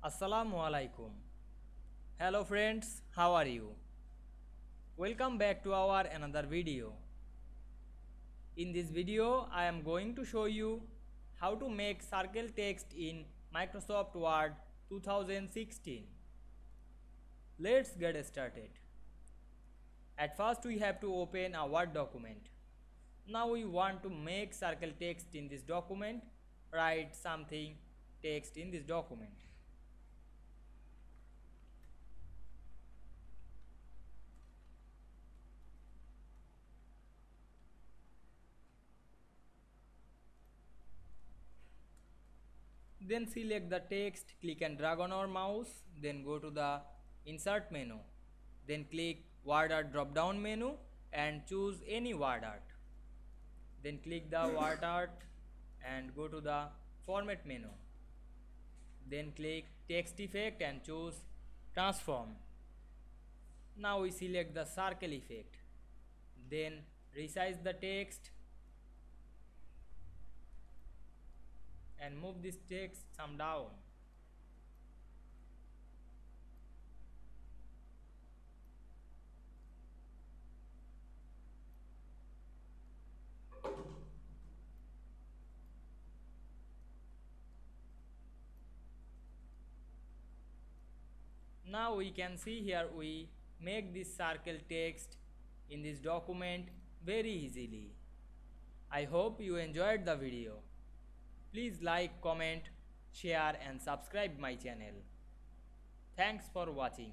Assalamu Walaikum. Hello friends, how are you? Welcome back to our another video. In this video, I am going to show you how to make circle text in Microsoft Word 2016. Let's get started. At first, we have to open a Word document. Now we want to make circle text in this document. Write something text in this document. Then select the text, click and drag on our mouse, then go to the insert menu, then click word art drop down menu and choose any word art. Then click the word art and go to the format menu. Then click text effect and choose transform. Now we select the circle effect. Then resize the text and move this text some down. Now we can see here we make this circle text in this document very easily. I hope you enjoyed the video. Please like, comment, share and subscribe my channel. Thanks for watching.